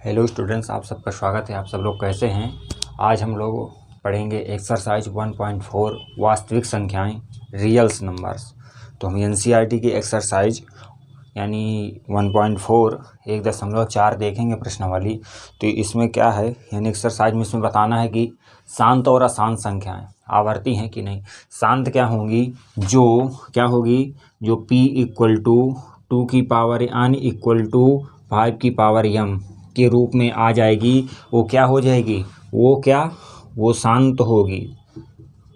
Hello students, आप सबका स्वागत है। आप सब लोग कैसे हैं? आज हम लोग पढ़ेंगे एक्सरसाइज 1.4 वास्तविक संख्याएं रियल्स नंबर्स। तो हम एनसीईआरटी की एक्सरसाइज यानी 1.4 1.4 देखेंगे प्रश्नावली। तो इसमें क्या है, यानी एक्सरसाइज में इसमें बताना है कि शांत और अशांत संख्याएं आवर्ती हैं कि नहीं। शांत क्या होगी, जो p इक्वल टू 2 की पावर n इक्वल टू 5 की पावर m के रूप में आ जाएगी। वो क्या हो जाएगी, वो शांत होगी,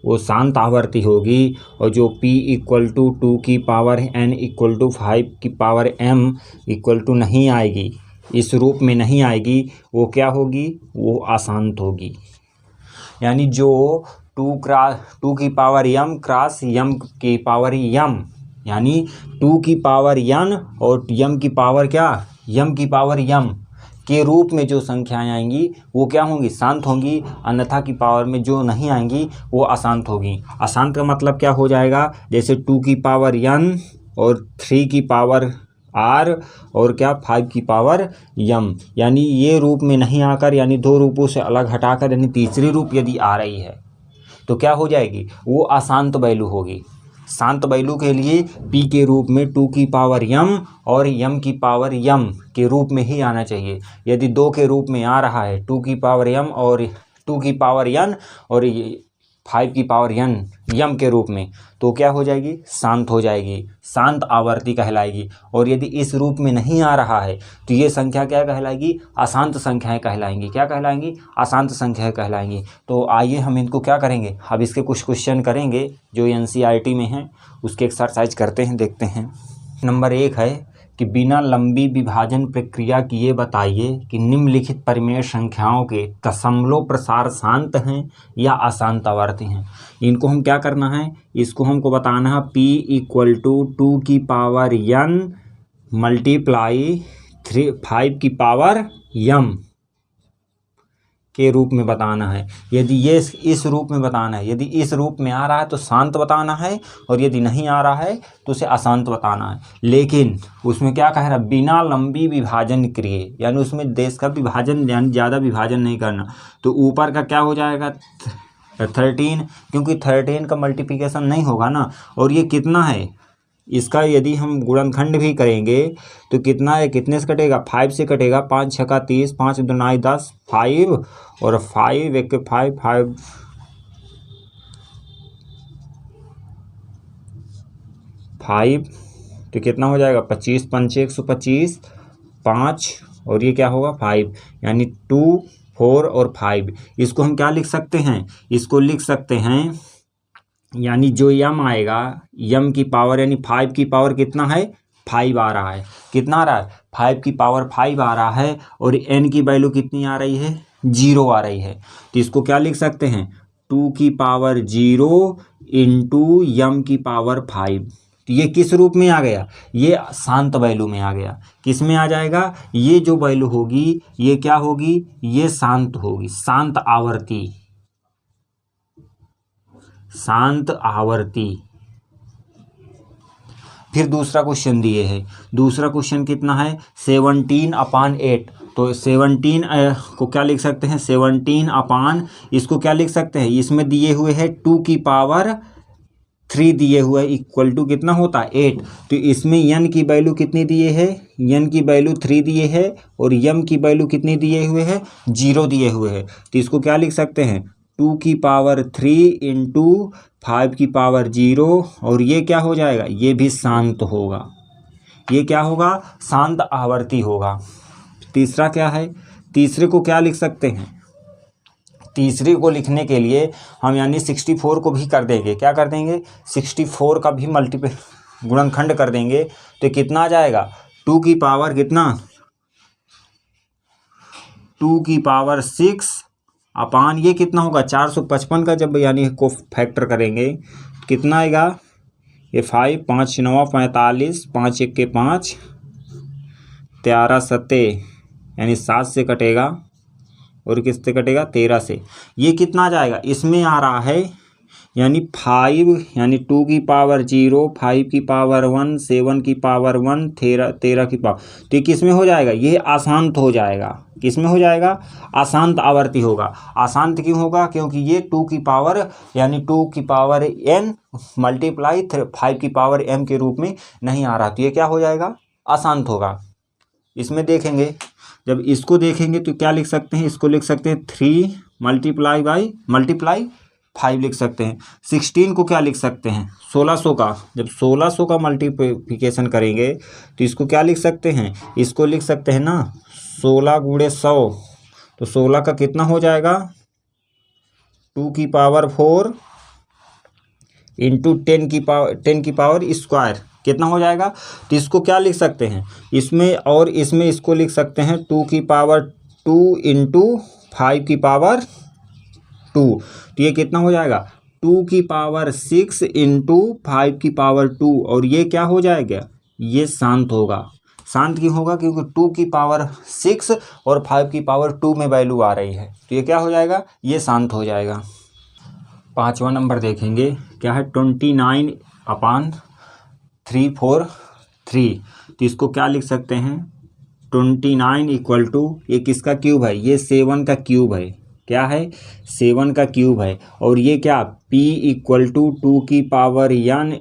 वो शांत आवर्ती होगी। और जो p इक्वल टू 2 की पावर n इक्वल टू 5 की पावर m इक्वल टू नहीं आएगी, इस रूप में नहीं आएगी, वो क्या होगी, वो अशांत होगी। यानी जो 2 की पावर m क्रॉस m की पावर m, यानी 2 की पावर n और m की पावर m की पावर m के रूप में जो संख्याएं आएंगी वो क्या होंगी, शांत होंगी। अन्यथा की पावर में जो नहीं आएंगी वो अशांत होगी। अशांत का मतलब क्या हो जाएगा, जैसे 2 की पावर n और 3 की पावर r और 5 की पावर m, यानी ये रूप में नहीं आकर, यानी दो रूपों से अलग हटाकर, यानी तीसरी रूप यदि आ रही है तो क्या हो जाएगी, वो अशांत वैल्यू होगी। शांत वैल्यू के लिए p के रूप में 2 की पावर m और m की पावर m के रूप में ही आना चाहिए। यदि 2 के रूप में आ रहा है 2 की पावर m और 2 की पावर n और 5 की पावर m के रूप में, तो क्या हो जाएगी, शांत हो जाएगी, शांत आवर्ती कहलाएगी। और यदि इस रूप में नहीं आ रहा है तो ये संख्या क्या कहलाएगी, अशांत संख्याएं कहलाएंगी। क्या कहलाएंगी, अशांत संख्याएं कहलाएंगी। तो आइए हम इनको क्या करेंगे, अब इसके कुछ क्वेश्चन करेंगे जो एनसीईआरटी में हैं, उसके एक्सरसाइज करते हैं, देखते हैं। नंबर 1 है कि बिना लंबी विभाजन प्रक्रिया किए बताइए कि निम्नलिखित परिमेय संख्याओं के दशमलव प्रसार शांत हैं या अशांत आवर्ती हैं। इनको हम क्या करना है, इसको हमको बताना है p इक्वल टू 2 की पावर n मल्टीप्लाई 5 की पावर m के रूप में बताना है। यदि ये इस रूप में बताना है, यदि इस रूप में आ रहा है तो शांत बताना है, और यदि नहीं आ रहा है तो उसे अशांत बताना है। लेकिन उसमें क्या कह रहा है, बिना लंबी विभाजन किए, यानी उसमें देश का विभाजन, यानी ज़्यादा विभाजन नहीं करना। तो ऊपर का क्या हो जाएगा 13, क्योंकि 13 का मल्टीप्लिकेशन नहीं होगा ना। और ये कितना है, इसका यदि हम गुणनखंड भी करेंगे तो कितना है, कितने से कटेगा, 5 से कटेगा। 5 6 30, 5 2 10, 5 और 5 1 5 5 5, तो कितना हो जाएगा, 25 5 125, 5 और ये क्या होगा 5, यानी 2 4 और 5। इसको हम क्या लिख सकते हैं, इसको लिख सकते हैं, यानी जो m आएगा, m की पावर यानी 5 की पावर कितना है, 5 आ रहा है। कितना आ रहा है, 5 की पावर 5 आ रहा है। और n की वैल्यू कितनी आ रही है, 0 आ रही है। तो इसको क्या लिख सकते हैं, 2 की पावर 0 इंटू m की पावर 5। तो ये किस रूप में आ गया, ये शांत वैल्यू में आ गया। किस में आ जाएगा, ये जो वैल्यू होगी ये क्या होगी, ये शांत होगी, शांत आवर्ती, शांत आवर्ती। फिर दूसरा क्वेश्चन दिए है, दूसरा क्वेश्चन कितना है, 17/8। तो 17 को क्या लिख सकते हैं, 17 इसको क्या लिख सकते हैं, इसमें दिए हुए है 2 की पावर 3 दिए हुए इक्वल टू कितना होता है 8। तो इसमें n की वैल्यू कितनी दिए है, n की वैल्यू 3 दिए है, और m की वैल्यू कितनी दिए हुए है, 0 दिए हुए है। तो इसको क्या लिख सकते हैं, 2 की पावर 3 इंटू 5 की पावर 0, और ये क्या हो जाएगा, ये भी शांत होगा, ये क्या होगा, शांत आवर्ती होगा। तीसरा क्या है, तीसरे को क्या लिख सकते हैं, तीसरे को लिखने के लिए हम यानी 64 को भी कर देंगे, क्या कर देंगे, 64 का भी गुणनखंड कर देंगे। तो कितना आ जाएगा, 2 की पावर कितना, 2 की पावर 6 अपान ये कितना होगा 455 का जब यानी को फैक्टर करेंगे कितना आएगा, ये 5 5 9 45, 5 1 5, 13 7 यानी 7 से कटेगा, और किससे कटेगा, 13 से। ये कितना आ जाएगा, इसमें आ रहा है, यानी 5 यानी 2 की पावर 0, 5 की पावर 1, 7 की पावर 1, 13 की पावर, तो ये किस में हो जाएगा, ये अशांत हो जाएगा। किस में हो जाएगा, अशांत आवर्ती होगा। अशांत क्यों होगा, क्योंकि ये 2 की पावर यानी 2 की पावर n मल्टीप्लाई 5 की पावर m के रूप में नहीं आ रहा, तो ये क्या हो जाएगा, अशांत होगा। इसमें देखेंगे, जब इसको देखेंगे तो क्या लिख सकते हैं, इसको लिख सकते हैं 3 मल्टीप्लाई 5 लिख सकते हैं। 16 को क्या लिख सकते हैं, 1600 का, जब 1600 का मल्टीप्लिकेशन करेंगे तो इसको क्या लिख सकते हैं, इसको लिख सकते हैं ना 16 गुणे 100, तो 16 का कितना हो जाएगा 2 की पावर 4 इंटू 10 की पावर स्क्वायर, कितना हो जाएगा। तो इसको क्या लिख सकते हैं, इसमें और इसमें इसको लिख सकते हैं 2 की पावर 2 इंटू 5 की पावर 2, तो ये कितना हो जाएगा 2 की पावर 6 इंटू 5 की पावर 2, और ये क्या हो जाएगा, ये शांत होगा। शांत क्यों होगा, क्योंकि 2 की पावर 6 और 5 की पावर 2 में वैल्यू आ रही है, तो ये क्या हो जाएगा, ये शांत हो जाएगा। 5वां नंबर देखेंगे, क्या है 29/343, तो इसको क्या लिख सकते हैं 29 इक्वल टू, ये किसका क्यूब है, ये 7 का क्यूब है, क्या है 7 का क्यूब है, और ये क्या p इक्वल टू 2 की पावर n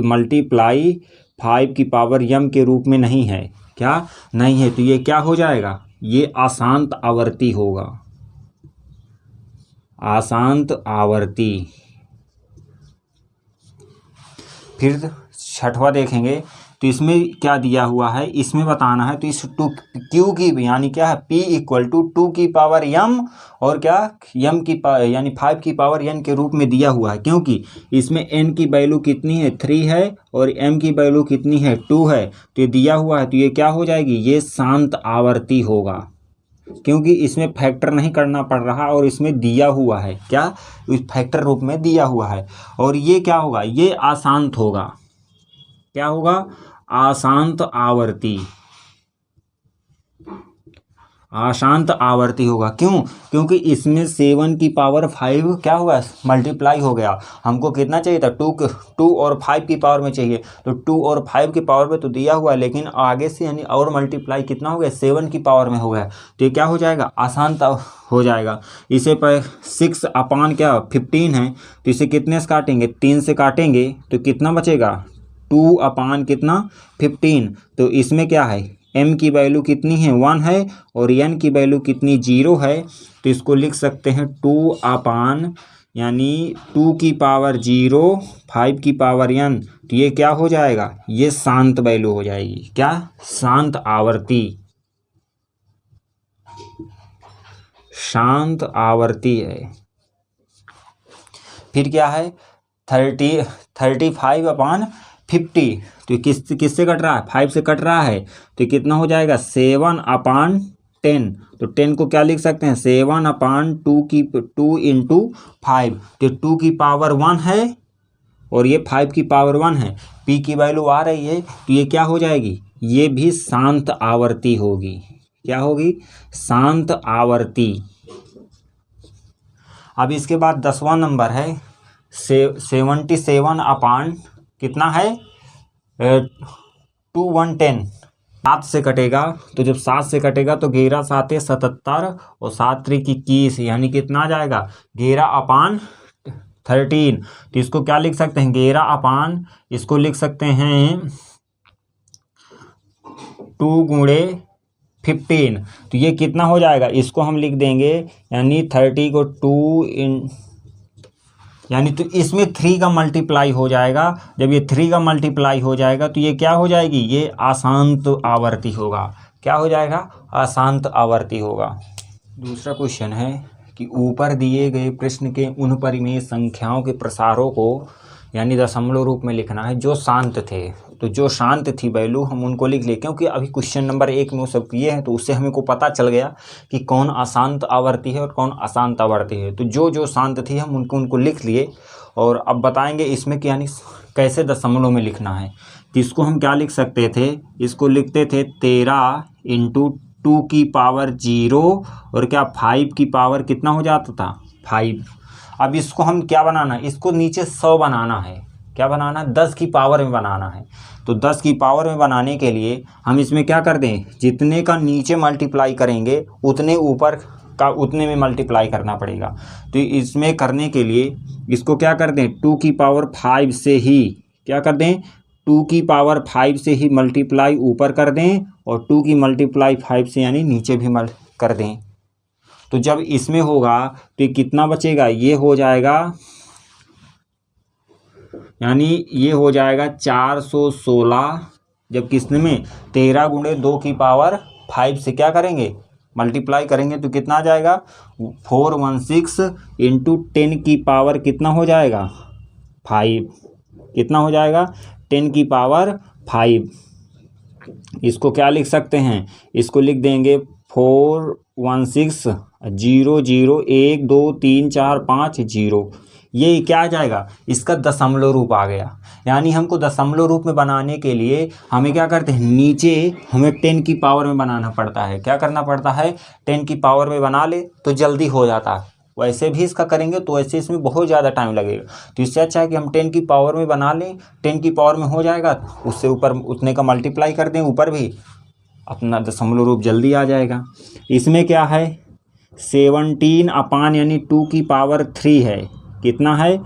मल्टीप्लाई 5 की पावर m के रूप में नहीं है, क्या नहीं है, तो ये क्या हो जाएगा, ये अशांत आवर्ती होगा, अशांत आवर्ती। फिर 6वां देखेंगे, तो इसमें क्या दिया हुआ है, इसमें बताना है, तो इस 2 क्यू की यानी क्या है p इक्वल टू 2 की पावर m और क्या m की यानी 5 की पावर n के रूप में दिया हुआ है, क्योंकि इसमें n की वैल्यू कितनी है 3 है और m की वैल्यू कितनी है 2 है, तो ये दिया हुआ है, तो ये क्या हो जाएगी, ये शांत आवर्ती होगा, क्योंकि इसमें फैक्टर नहीं करना पड़ रहा और इसमें दिया हुआ है, क्या इस फैक्टर रूप में दिया हुआ है, और ये क्या होगा, ये अशांत होगा, क्या होगा, अशांत आवर्ती, अशांत आवर्ती होगा। क्यों, क्योंकि इसमें 7 की पावर 5 क्या हुआ मल्टीप्लाई हो गया, हमको कितना चाहिए था 2 और 5 की पावर में चाहिए, तो 2 और 5 की पावर में तो दिया हुआ है, लेकिन आगे से यानी और मल्टीप्लाई कितना हो गया 7 की पावर में हो गया, तो ये क्या हो जाएगा, अशांत हो जाएगा। इसे पर 6 अपान क्या 15 है, तो इसे कितने से काटेंगे 3 से काटेंगे, तो कितना बचेगा 2 अपान कितना 15, तो इसमें क्या है m की वैल्यू कितनी है 1 है और n की वैल्यू कितनी 0 है, तो इसको लिख सकते हैं 2 अपान यानी 2 की पावर 0 5 की पावर n, तो ये क्या हो जाएगा, ये शांत वैल्यू हो जाएगी, क्या शांत आवर्ती, शांत आवर्ती है। फिर क्या है 35/50, तो किससे कट रहा है 5 से कट रहा है, तो कितना हो जाएगा 7/10, तो 10 को क्या लिख सकते हैं 7/2 इंटू 5, तो 2 की पावर 1 है और ये 5 की पावर 1 है, p की वैल्यू आ रही है, तो ये क्या हो जाएगी, ये भी शांत आवर्ती होगी, क्या होगी शांत आवर्ती। अब इसके बाद 10वां नंबर है 77 अपान कितना है 2110, 7 से कटेगा, तो जब 7 से कटेगा तो 11 7 77 और 7 3 21, यानी कितना आ जाएगा 11/13, तो इसको क्या लिख सकते हैं 11 अपान, इसको लिख सकते हैं 2 गुणे 15, तो ये कितना हो जाएगा, इसको हम लिख देंगे यानी 30 को 2 यानी तो इसमें 3 का मल्टीप्लाई हो जाएगा, जब ये 3 का मल्टीप्लाई हो जाएगा तो ये क्या हो जाएगी, ये अशांत आवर्ती होगा, क्या हो जाएगा अशांत आवर्ती होगा। दूसरा क्वेश्चन है कि ऊपर दिए गए प्रश्न के उन परिमेय संख्याओं के प्रसारों को यानी दशमलव रूप में लिखना है जो शांत थे, तो जो शांत थी वैल्यू हम उनको लिख लिए, क्योंकि अभी क्वेश्चन नंबर 1 में वो सब किए हैं, तो उससे हमें को पता चल गया कि कौन अशांत आवर्ती है और कौन अशांत आवर्ती है, तो जो शांत थी हम उनको लिख लिए। और अब बताएंगे इसमें कि यानी कैसे दशमलव में लिखना है, तो इसको हम क्या लिख सकते थे, इसको लिखते थे 13 इंटू 2 की पावर 0 और क्या 5 की पावर कितना हो जाता था 5, अब इसको हम क्या बनाना है, इसको नीचे 100 बनाना है। क्या बनाना है, 10 की पावर में बनाना है। तो 10 की पावर में बनाने के लिए हम इसमें क्या कर दें, जितने का नीचे मल्टीप्लाई करेंगे उतने ऊपर का उतने में मल्टीप्लाई करना पड़ेगा। तो इसमें करने के लिए इसको क्या कर दें, 2 की पावर 5 से ही क्या कर दें, 2 की पावर 5 से ही मल्टीप्लाई ऊपर कर दें और 2 की मल्टीप्लाई 5 से यानी नीचे भी कर दें। तो जब इसमें होगा तो ये कितना बचेगा, ये हो जाएगा यानी ये हो जाएगा 416। जब किसने में 13 गुणे 2 की पावर 5 से क्या करेंगे, मल्टीप्लाई करेंगे तो कितना आ जाएगा, 416 इंटू 10 की पावर कितना हो जाएगा 5, कितना हो जाएगा 10 की पावर 5। इसको क्या लिख सकते हैं, इसको लिख देंगे 416 0 0 1 2 3 4 5 0। ये क्या आ जाएगा, इसका दशमलव रूप आ गया। यानी हमको दशमलव रूप में बनाने के लिए हमें क्या करते हैं, नीचे हमें 10 की पावर में बनाना पड़ता है। क्या करना पड़ता है, 10 की पावर में बना ले तो जल्दी हो जाता है। वैसे भी इसका करेंगे तो वैसे इसमें बहुत ज़्यादा टाइम लगेगा। तो इससे अच्छा है कि हम 10 की पावर में बना लें, 10 की पावर में हो जाएगा, उससे ऊपर उतने का मल्टीप्लाई कर दें ऊपर भी, अपना दशमलव रूप जल्दी आ जाएगा। इसमें क्या है 17 अपान यानी 2 की पावर 3 है। कितना है,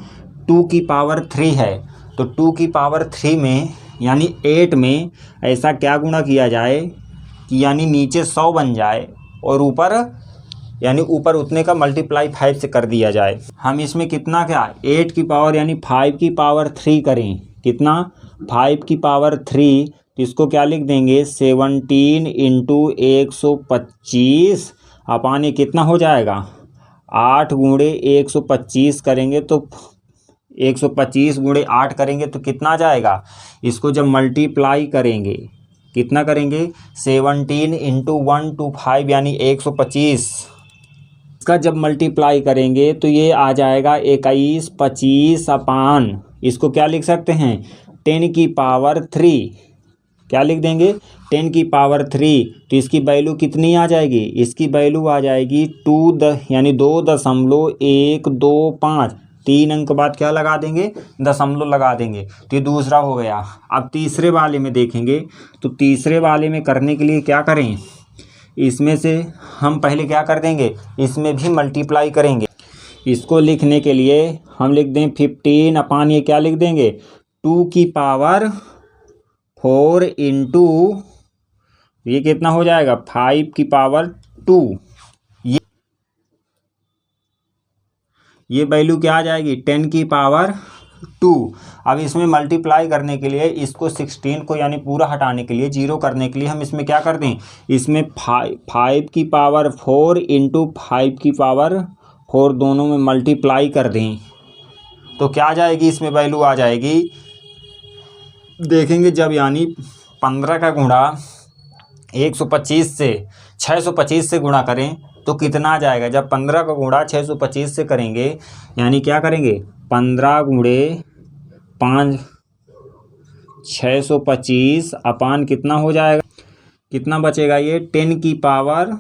2 की पावर 3 है। तो 2 की पावर 3 में यानी 8 में ऐसा क्या गुणा किया जाए कि यानी नीचे 100 बन जाए और ऊपर यानी ऊपर उतने का मल्टीप्लाई 5 से कर दिया जाए। हम इसमें कितना क्या 8 की पावर यानी 5 की पावर 3 करें, कितना 5 की पावर 3। तो इसको क्या लिख देंगे 17 इंटू 125 अपान ये कितना हो जाएगा 8 गुणे 125 करेंगे तो 125 गुणे 8 करेंगे तो कितना आ जाएगा। इसको जब मल्टीप्लाई करेंगे कितना करेंगे 17 इंटू 125 यानी 125, इसका जब मल्टीप्लाई करेंगे तो ये आ जाएगा 21 25 अपान इसको क्या लिख सकते हैं 10 की पावर 3। क्या लिख देंगे 10 की पावर 3। तो इसकी वैल्यू कितनी आ जाएगी, इसकी वैल्यू आ जाएगी 2 यानी 2.125। 3 अंक बाद क्या लगा देंगे, दशमलव लगा देंगे। तो ये दूसरा हो गया। अब तीसरे वाले में देखेंगे तो तीसरे वाले में करने के लिए क्या करें, इसमें से हम पहले क्या कर देंगे, इसमें भी मल्टीप्लाई करेंगे। इसको लिखने के लिए हम लिख दें 15 अपान ये क्या लिख देंगे 2 की पावर 4 इंटू ये कितना हो जाएगा 5 की पावर 2। ये वैल्यू क्या आ जाएगी 10 की पावर 2। अब इसमें मल्टीप्लाई करने के लिए इसको 16 को यानी पूरा हटाने के लिए 0 करने के लिए हम इसमें क्या कर दें, इसमें 5 की पावर 4 इंटू 5 की पावर 4 दोनों में मल्टीप्लाई कर दें तो क्या आ जाएगी, इसमें वैल्यू आ जाएगी देखेंगे जब यानी 15 का गुणा 125 से 625 से गुणा करें तो कितना आ जाएगा। जब 15 का गुणा 625 से करेंगे यानी क्या करेंगे 15 गुणे 5 625 अपान कितना हो जाएगा, कितना बचेगा ये 10 की पावर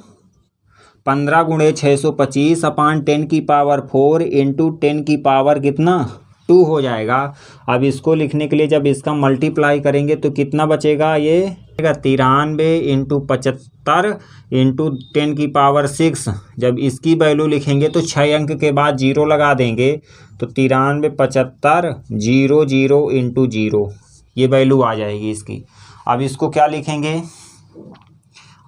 15 गुणे 625 अपान 10 की पावर 4 इंटू 10 की पावर कितना 2 हो जाएगा। अब इसको लिखने के लिए जब इसका मल्टीप्लाई करेंगे तो कितना बचेगा, ये 93 इंटू 75 इंटू 10 की पावर 6। जब इसकी वैल्यू लिखेंगे तो 6 अंक के बाद 0 लगा देंगे तो 93 75 0 0 इंटू 0 ये वैल्यू आ जाएगी इसकी। अब इसको क्या लिखेंगे,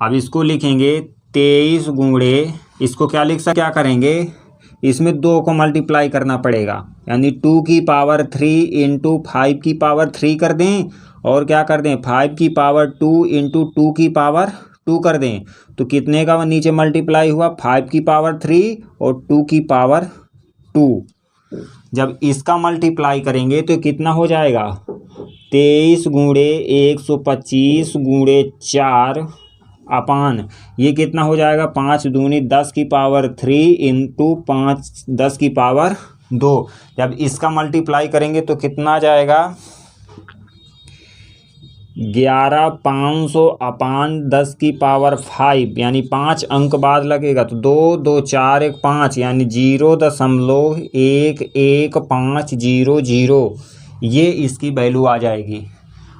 अब इसको लिखेंगे 23 गुणे इसको क्या लिख सकते, क्या करेंगे इसमें 2 को मल्टीप्लाई करना पड़ेगा यानी 2 की पावर 3 इंटू 5 की पावर 3 कर दें और क्या कर दें 5 की पावर 2 इंटू 2 की पावर 2 कर दें तो कितने का नीचे मल्टीप्लाई हुआ 5 की पावर 3 और 2 की पावर 2। जब इसका मल्टीप्लाई करेंगे तो कितना हो जाएगा 23 गुणे 125 गुणे 4 अपान ये कितना हो जाएगा 5 दूनी 10 की पावर 3 इंटू 5 10 की पावर 2। जब इसका मल्टीप्लाई करेंगे तो कितना आ जाएगा 11,500 अपान 10 की पावर 5 यानी 5 अंक बाद लगेगा तो 2 2 4 1 5 यानी 0.1150 ये इसकी वैल्यू आ जाएगी।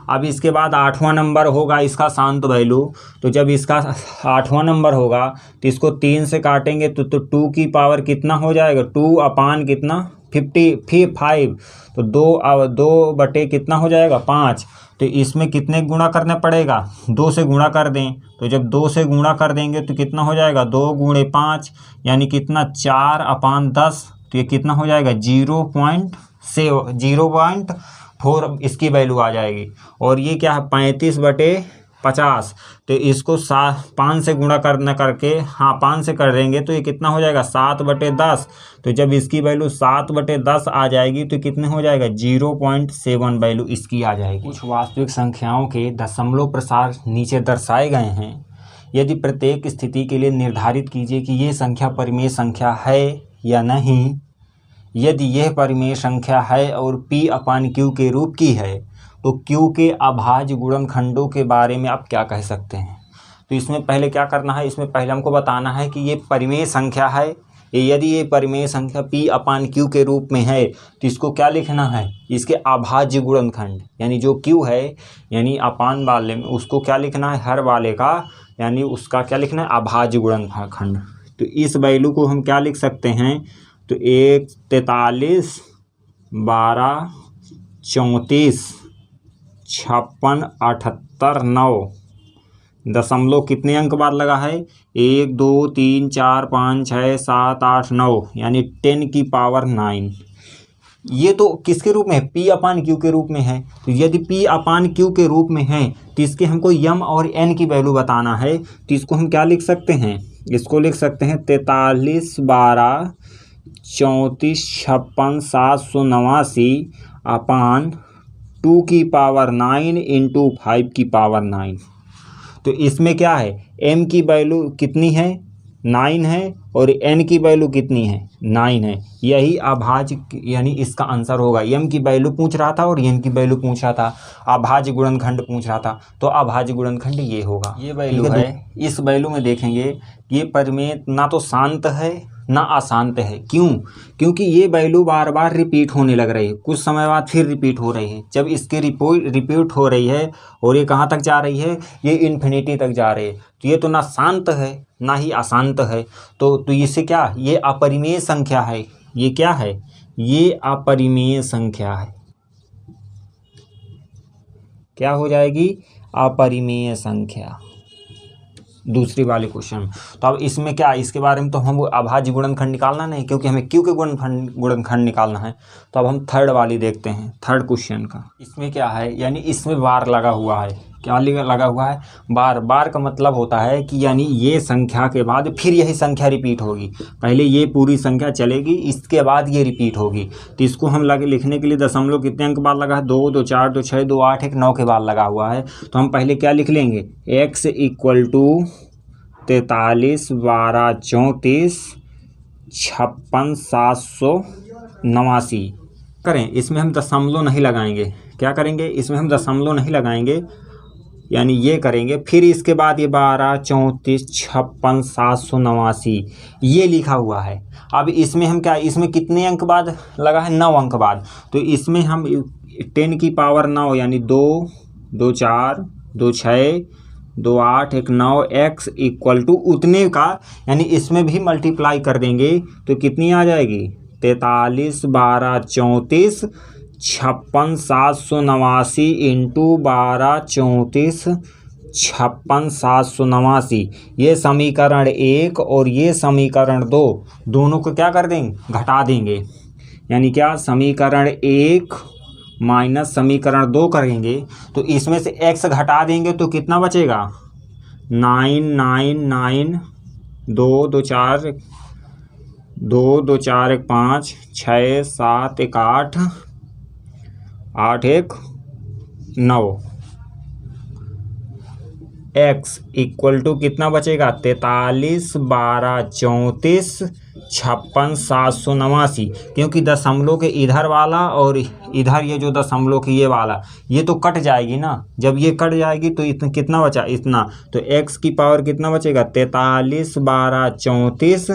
अब इसके बाद 8वां नंबर होगा इसका शांत वैल्यू। तो जब इसका 8वां नंबर होगा तो इसको 3 से काटेंगे तो 2 की पावर कितना हो जाएगा, 2 अपान कितना 5 तो 2 बटे कितना हो जाएगा 5। तो इसमें कितने गुणा करना पड़ेगा, 2 से गुणा कर दें। तो जब 2 से गुणा कर देंगे तो कितना हो जाएगा 2 गुणे 5 यानी कितना 4 अपान 10। तो ये कितना हो जाएगा 0.4 इसकी वैल्यू आ जाएगी। और ये क्या है 35/50। तो इसको 5 से गुणा करना करके 5 से कर देंगे तो ये कितना हो जाएगा 7/10। तो जब इसकी वैल्यू 7/10 आ जाएगी तो कितने हो जाएगा 0.7 वैल्यू इसकी आ जाएगी। कुछ वास्तविक संख्याओं के दशमलव प्रसार नीचे दर्शाए गए हैं। यदि प्रत्येक स्थिति के लिए निर्धारित कीजिए कि ये संख्या परिमेय संख्या है या नहीं। यदि यह परिमेय संख्या है और P/Q के रूप की है तो Q के अभाज्य गुणनखंडों के बारे में आप क्या कह सकते हैं। तो इसमें पहले क्या करना है, इसमें पहले हमको बताना है कि ये परिमेय संख्या है। यदि ये परिमेय संख्या P/Q के रूप में है तो इसको क्या लिखना है, इसके अभाज्य गुणनखंड यानी जो Q है यानी अपान वाले में उसको क्या लिखना है, हर वाले का यानी उसका क्या लिखना है अभाज्य गुणनखंड। तो इस वैल्यू को हम क्या लिख सकते हैं, तो 1 43 12 34 56 78 9 दशमलव कितने अंक बाद लगा है 1 2 3 4 5 6 7 8 9 यानी 10 की पावर 9। ये तो किसके रूप में है, P/Q के रूप में है। तो यदि P/Q के रूप में है तो इसके हमको m और n की वैल्यू बताना है। तो इसको हम क्या लिख सकते हैं, इसको लिख सकते हैं 43 12 34 56 789 अपान 2 की पावर 9 इंटू 5 की पावर 9। तो इसमें क्या है m की वैल्यू कितनी है 9 है और n की वैल्यू कितनी है 9 है। यही अभाज्य यानी इसका आंसर होगा। m की वैल्यू पूछ रहा था और n की वैल्यू पूछ रहा था, अभाज्य गुणनखंड पूछ रहा था तो अभाज्य गुणनखंड ये होगा। ये वैल्यू है। इस वैल्यू में देखेंगे ये परिमेय ना तो शांत है ना अशांत है। क्यों, क्योंकि ये वैल्यू बार बार रिपीट होने लग रही है, कुछ समय बाद फिर रिपीट हो रही है। जब इसके रिपीट हो रही है और ये कहाँ तक जा रही है, ये इन्फिनिटी तक जा रही है। तो ये तो ना शांत है ना ही अशांत है। तो इससे क्या, ये अपरिमेय संख्या है। ये क्या है, ये अपरिमेय संख्या है। क्या हो जाएगी, अपरिमेय संख्या। दूसरी वाले क्वेश्चन। तो अब इसमें क्या, इसके बारे में तो हम अभाज्य गुणनखंड निकालना नहीं क्योंकि हमें Q के गुणनखंड निकालना है। तो अब हम थर्ड वाली देखते हैं, थर्ड क्वेश्चन का। इसमें क्या है, यानी इसमें बार लगा हुआ है। क्या लगा हुआ है, बार। बार का मतलब होता है कि यानी ये संख्या के बाद फिर यही संख्या रिपीट होगी। पहले ये पूरी संख्या चलेगी, इसके बाद ये रिपीट होगी। तो इसको हम लिखने के लिए दशमलव कितने अंक बाद लगा है, 2 2 4 2 6 2 8 1 9 के बाद लगा हुआ है। तो हम पहले क्या लिख लेंगे, x इक्वल टू 43 12 34 56 789 करें। इसमें हम दशमलव नहीं लगाएंगे। क्या करेंगे, इसमें हम दशमलव नहीं लगाएंगे, यानी ये करेंगे। फिर इसके बाद ये 12 34 56 789 ये लिखा हुआ है। अब इसमें हम क्या, इसमें कितने अंक बाद लगा है, 9 अंक बाद। तो इसमें हम 10 की पावर 9 यानी 2 2 4 2 6 2 8 1 9 x इक्वल टू उतने का, यानी इसमें भी मल्टीप्लाई कर देंगे तो कितनी आ जाएगी, 43 12 34 56 789 इंटू 12 34 56 789। ये समीकरण 1 और ये समीकरण 2 दोनों को क्या कर देंगे, घटा देंगे। यानी क्या, समीकरण 1 माइनस समीकरण 2 करेंगे तो इसमें से x घटा देंगे तो कितना बचेगा, 9 9 9 2 2 4 2 2 4 1 5 6 7 1 8 8 1 9। x इक्वल टू कितना बचेगा, 43 12 34 56 789। क्योंकि दशमलव के इधर वाला और इधर ये जो दशमलव की ये वाला ये तो कट जाएगी ना, जब ये कट जाएगी तो इतना कितना बचा, इतना, तो x की पावर कितना बचेगा, 43 12 34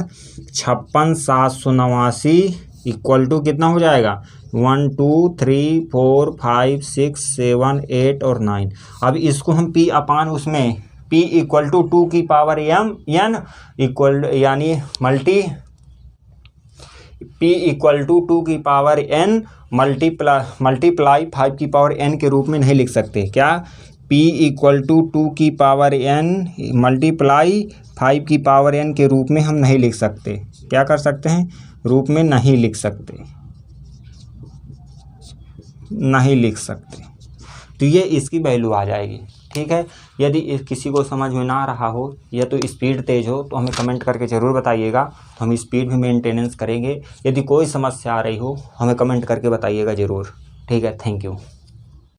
56 789 इक्वल टू कितना हो जाएगा, 1 2 3 4 5 6 7 8 और 9। अब इसको हम p अपान उसमें p इक्वल टू 2 की पावर n इक्वल यानी p इक्वल टू 2 की पावर n मल्टीप्लाई 5 की पावर n के रूप में नहीं लिख सकते। क्या, p इक्वल टू 2 की पावर n मल्टीप्लाई 5 की पावर n के रूप में हम नहीं लिख सकते। क्या कर सकते हैं, रूप में नहीं लिख सकते, नहीं लिख सकते। तो ये इसकी वैल्यू आ जाएगी। ठीक है, यदि किसी को समझ में ना रहा हो या तो स्पीड तेज़ हो तो हमें कमेंट करके ज़रूर बताइएगा, तो हम स्पीड भी मेंटेनेंस करेंगे। यदि कोई समस्या आ रही हो हमें कमेंट करके बताइएगा ज़रूर। ठीक है, थैंक यू।